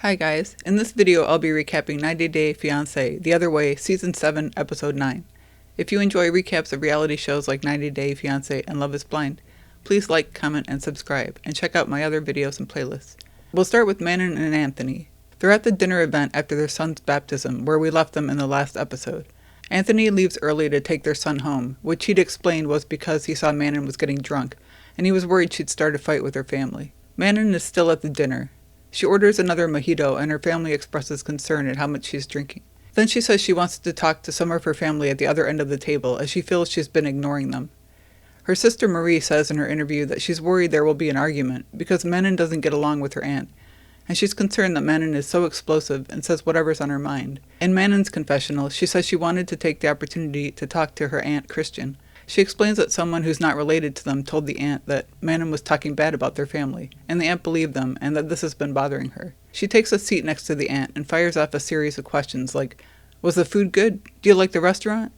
Hi guys, in this video I'll be recapping 90 Day Fiancé, The Other Way, Season 7, Episode 9. If you enjoy recaps of reality shows like 90 Day Fiancé and Love is Blind, please like, comment, and subscribe, and check out my other videos and playlists. We'll start with Manon and Anthony. They're at the dinner event after their son's baptism, where we left them in the last episode. Anthony leaves early to take their son home, which he'd explained was because he saw Manon was getting drunk, and he was worried she'd start a fight with her family. Manon is still at the dinner. She orders another mojito and her family expresses concern at how much she's drinking. Then she says she wants to talk to some of her family at the other end of the table as she feels she's been ignoring them. Her sister Marie says in her interview that she's worried there will be an argument because Manon doesn't get along with her aunt, and she's concerned that Manon is so explosive and says whatever's on her mind. In Manon's confessional, she says she wanted to take the opportunity to talk to her aunt Christian. She explains that someone who's not related to them told the aunt that Manon was talking bad about their family, and the aunt believed them and that this has been bothering her. She takes a seat next to the aunt and fires off a series of questions like, "Was the food good? Do you like the restaurant?"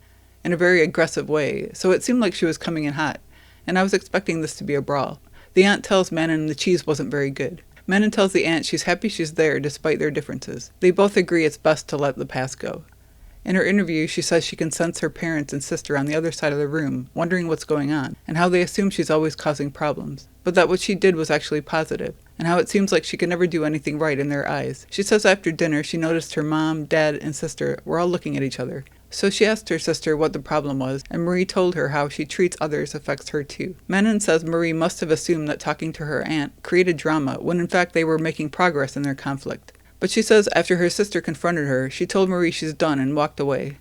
in a very aggressive way, so it seemed like she was coming in hot, and I was expecting this to be a brawl. The aunt tells Manon the cheese wasn't very good. Manon tells the aunt she's happy she's there despite their differences. They both agree it's best to let the past go. In her interview, she says she can sense her parents and sister on the other side of the room, wondering what's going on, and how they assume she's always causing problems, but that what she did was actually positive, and how it seems like she can never do anything right in their eyes. She says after dinner she noticed her mom, dad, and sister were all looking at each other. So she asked her sister what the problem was, and Marie told her how she treats others affects her too. Manon says Marie must have assumed that talking to her aunt created drama when in fact they were making progress in their conflict. But she says after her sister confronted her, she told Marie she's done and walked away.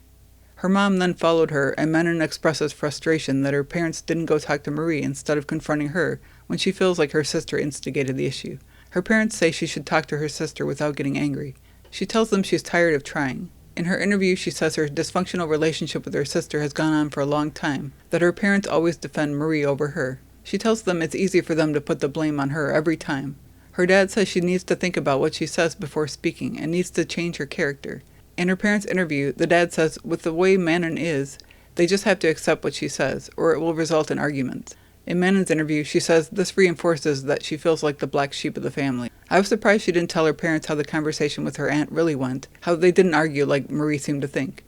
Her mom then followed her, and Manon expresses frustration that her parents didn't go talk to Marie instead of confronting her when she feels like her sister instigated the issue. Her parents say she should talk to her sister without getting angry. She tells them she's tired of trying. In her interview, she says her dysfunctional relationship with her sister has gone on for a long time, that her parents always defend Marie over her. She tells them it's easy for them to put the blame on her every time. Her dad says she needs to think about what she says before speaking and needs to change her character. In her parents' interview, the dad says with the way Manon is, they just have to accept what she says, or it will result in arguments. In Manon's interview, she says this reinforces that she feels like the black sheep of the family. I was surprised she didn't tell her parents how the conversation with her aunt really went, how they didn't argue like Marie seemed to think,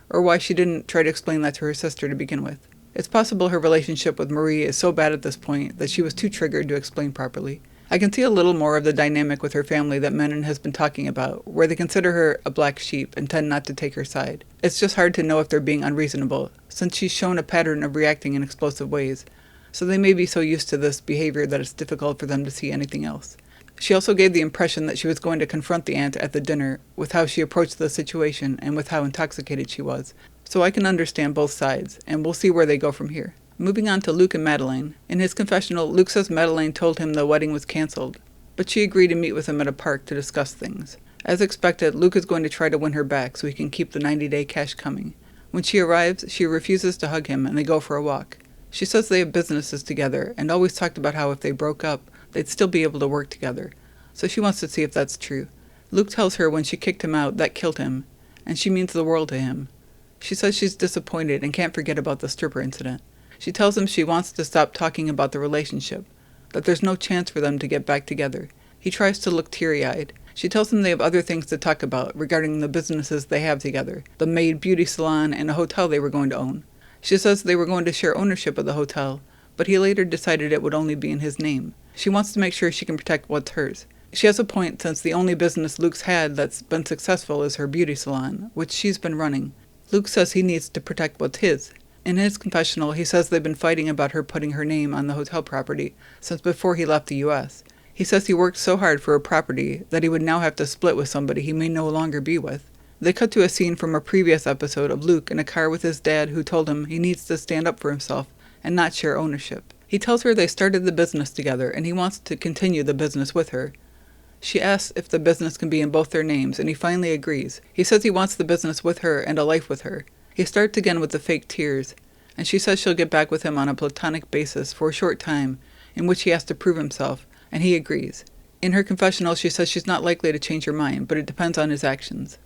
or why she didn't try to explain that to her sister to begin with. It's possible her relationship with Marie is so bad at this point that she was too triggered to explain properly. I can see a little more of the dynamic with her family that Manon has been talking about, where they consider her a black sheep and tend not to take her side. It's just hard to know if they're being unreasonable, since she's shown a pattern of reacting in explosive ways, so they may be so used to this behavior that it's difficult for them to see anything else. She also gave the impression that she was going to confront the aunt at the dinner with how she approached the situation and with how intoxicated she was, so I can understand both sides, and we'll see where they go from here. Moving on to Luke and Madelein. In his confessional, Luke says Madelein told him the wedding was cancelled, but she agreed to meet with him at a park to discuss things. As expected, Luke is going to try to win her back so he can keep the 90-day cash coming. When she arrives, she refuses to hug him and they go for a walk. She says they have businesses together and always talked about how if they broke up, they'd still be able to work together, so she wants to see if that's true. Luke tells her when she kicked him out, that killed him, and she means the world to him. She says she's disappointed and can't forget about the stripper incident. She tells him she wants to stop talking about the relationship, that there's no chance for them to get back together. He tries to look teary-eyed. She tells him they have other things to talk about regarding the businesses they have together, the maid beauty salon and a hotel they were going to own. She says they were going to share ownership of the hotel, but he later decided it would only be in his name. She wants to make sure she can protect what's hers. She has a point since the only business Luke's had that's been successful is her beauty salon, which she's been running. Luke says he needs to protect what's his. In his confessional, he says they've been fighting about her putting her name on the hotel property since before he left the U.S. He says he worked so hard for a property that he would now have to split with somebody he may no longer be with. They cut to a scene from a previous episode of Luke in a car with his dad who told him he needs to stand up for himself and not share ownership. He tells her they started the business together and he wants to continue the business with her. She asks if the business can be in both their names and he finally agrees. He says he wants the business with her and a life with her. He starts again with the fake tears, and she says she'll get back with him on a platonic basis for a short time, in which he has to prove himself, and he agrees. In her confessional, she says she's not likely to change her mind, but it depends on his actions.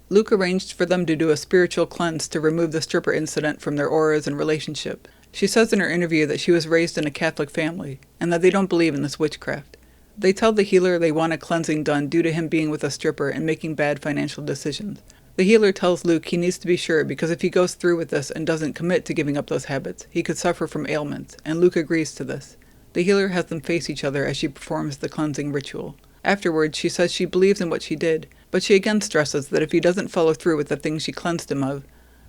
Luke arranged for them to do a spiritual cleanse to remove the stripper incident from their auras and relationship. She says in her interview that she was raised in a Catholic family, and that they don't believe in this witchcraft. They tell the healer they want a cleansing done due to him being with a stripper and making bad financial decisions. The healer tells Luke he needs to be sure because if he goes through with this and doesn't commit to giving up those habits, he could suffer from ailments, and Luke agrees to this. The healer has them face each other as she performs the cleansing ritual. Afterwards, she says she believes in what she did, but she again stresses that if he doesn't follow through with the things she cleansed him of,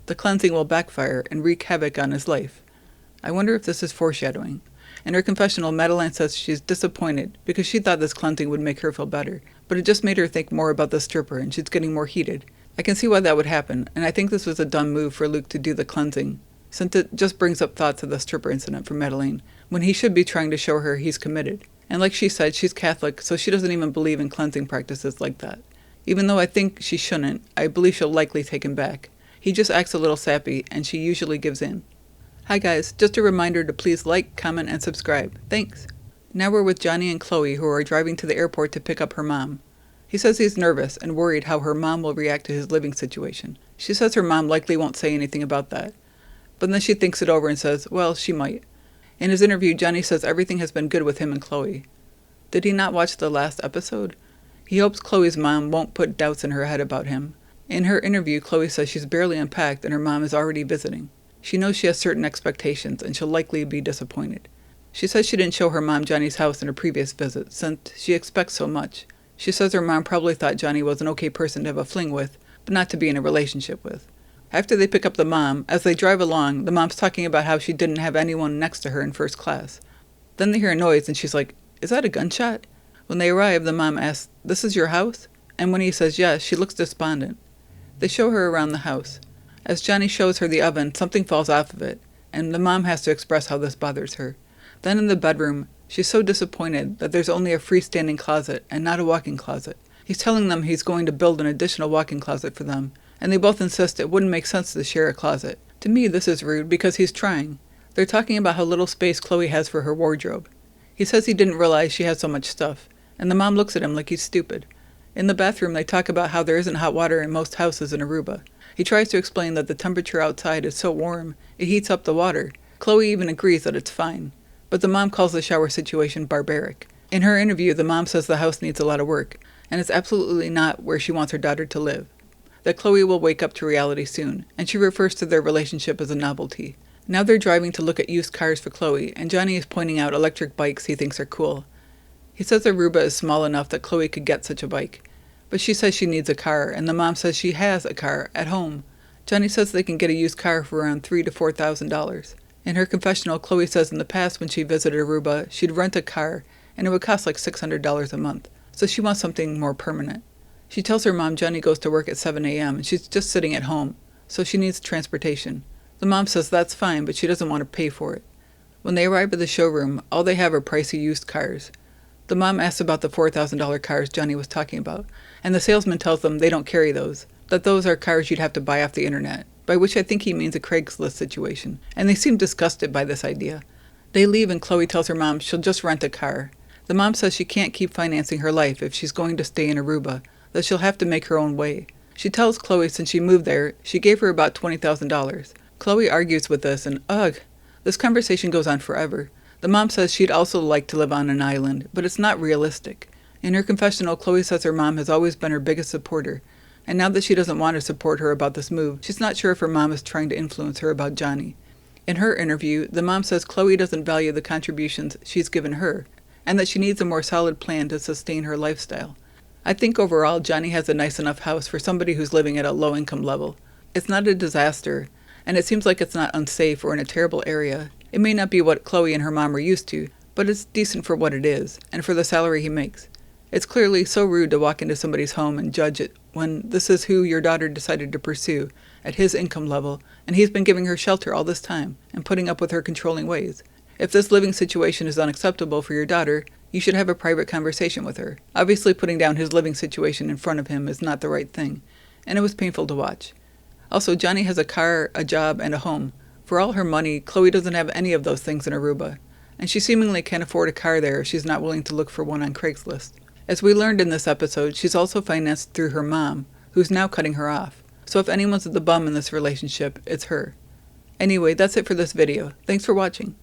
the cleansing will backfire and wreak havoc on his life. I wonder if this is foreshadowing. In her confessional, Madelein says she's disappointed because she thought this cleansing would make her feel better, but it just made her think more about the stripper and she's getting more heated. I can see why that would happen, and I think this was a dumb move for Luke to do the cleansing, since it just brings up thoughts of the stripper incident for Madelein, when he should be trying to show her he's committed. And like she said, she's Catholic, so she doesn't even believe in cleansing practices like that. Even though I think she shouldn't, I believe she'll likely take him back. He just acts a little sappy, and she usually gives in. Hi guys, just a reminder to please like, comment, and subscribe. Thanks! Now we're with Johny and Chloe, who are driving to the airport to pick up her mom. He says he's nervous and worried how her mom will react to his living situation. She says her mom likely won't say anything about that. But then she thinks it over and says, well, she might. In his interview, Johny says everything has been good with him and Chloe. Did he not watch the last episode? He hopes Chloe's mom won't put doubts in her head about him. In her interview, Chloe says she's barely unpacked and her mom is already visiting. She knows she has certain expectations and she'll likely be disappointed. She says she didn't show her mom Johnny's house in her previous visit since she expects so much. She says her mom probably thought Johny was an okay person to have a fling with, but not to be in a relationship with. After they pick up the mom, as they drive along, the mom's talking about how she didn't have anyone next to her in first class. Then they hear a noise and she's like, is that a gunshot? When they arrive, the mom asks, this is your house? And when he says yes, she looks despondent. They show her around the house. As Johny shows her the oven, something falls off of it, and the mom has to express how this bothers her. Then in the bedroom, she's so disappointed that there's only a freestanding closet and not a walk-in closet. He's telling them he's going to build an additional walk-in closet for them, and they both insist it wouldn't make sense to share a closet. To me, this is rude because he's trying. They're talking about how little space Chloe has for her wardrobe. He says he didn't realize she has so much stuff, and the mom looks at him like he's stupid. In the bathroom, they talk about how there isn't hot water in most houses in Aruba. He tries to explain that the temperature outside is so warm, it heats up the water. Chloe even agrees that it's fine. But the mom calls the shower situation barbaric. In her interview, the mom says the house needs a lot of work, and it's absolutely not where she wants her daughter to live. That Chloe will wake up to reality soon, and she refers to their relationship as a novelty. Now they're driving to look at used cars for Chloe, and Johny is pointing out electric bikes he thinks are cool. He says Aruba is small enough that Chloe could get such a bike. But she says she needs a car, and the mom says she has a car at home. Johny says they can get a used car for around $3,000 to $4,000. In her confessional, Chloe says in the past when she visited Aruba, she'd rent a car, and it would cost like $600 a month, so she wants something more permanent. She tells her mom Johny goes to work at 7 a.m. and she's just sitting at home, so she needs transportation. The mom says that's fine, but she doesn't want to pay for it. When they arrive at the showroom, all they have are pricey used cars. The mom asks about the $4,000 cars Johny was talking about, and the salesman tells them they don't carry those, that those are cars you'd have to buy off the internet, by which I think he means a Craigslist situation, and they seem disgusted by this idea. They leave and Chloe tells her mom she'll just rent a car. The mom says she can't keep financing her life if she's going to stay in Aruba, that she'll have to make her own way. She tells Chloe since she moved there, she gave her about $20,000. Chloe argues with this and ugh, this conversation goes on forever. The mom says she'd also like to live on an island, but it's not realistic. In her confessional, Chloe says her mom has always been her biggest supporter, and now that she doesn't want to support her about this move, she's not sure if her mom is trying to influence her about Johny. In her interview, the mom says Chloe doesn't value the contributions she's given her, and that she needs a more solid plan to sustain her lifestyle. I think overall Johny has a nice enough house for somebody who's living at a low income level. It's not a disaster, and it seems like it's not unsafe or in a terrible area. It may not be what Chloe and her mom are used to, but it's decent for what it is, and for the salary he makes. It's clearly so rude to walk into somebody's home and judge it when this is who your daughter decided to pursue at his income level, and he's been giving her shelter all this time and putting up with her controlling ways. If this living situation is unacceptable for your daughter, you should have a private conversation with her. Obviously, putting down his living situation in front of him is not the right thing, and it was painful to watch. Also, Johny has a car, a job, and a home. For all her money, Chloe doesn't have any of those things in Aruba, and she seemingly can't afford a car there if she's not willing to look for one on Craigslist. As we learned in this episode, she's also financed through her mom, who's now cutting her off. So if anyone's the bum in this relationship, it's her. Anyway, that's it for this video. Thanks for watching.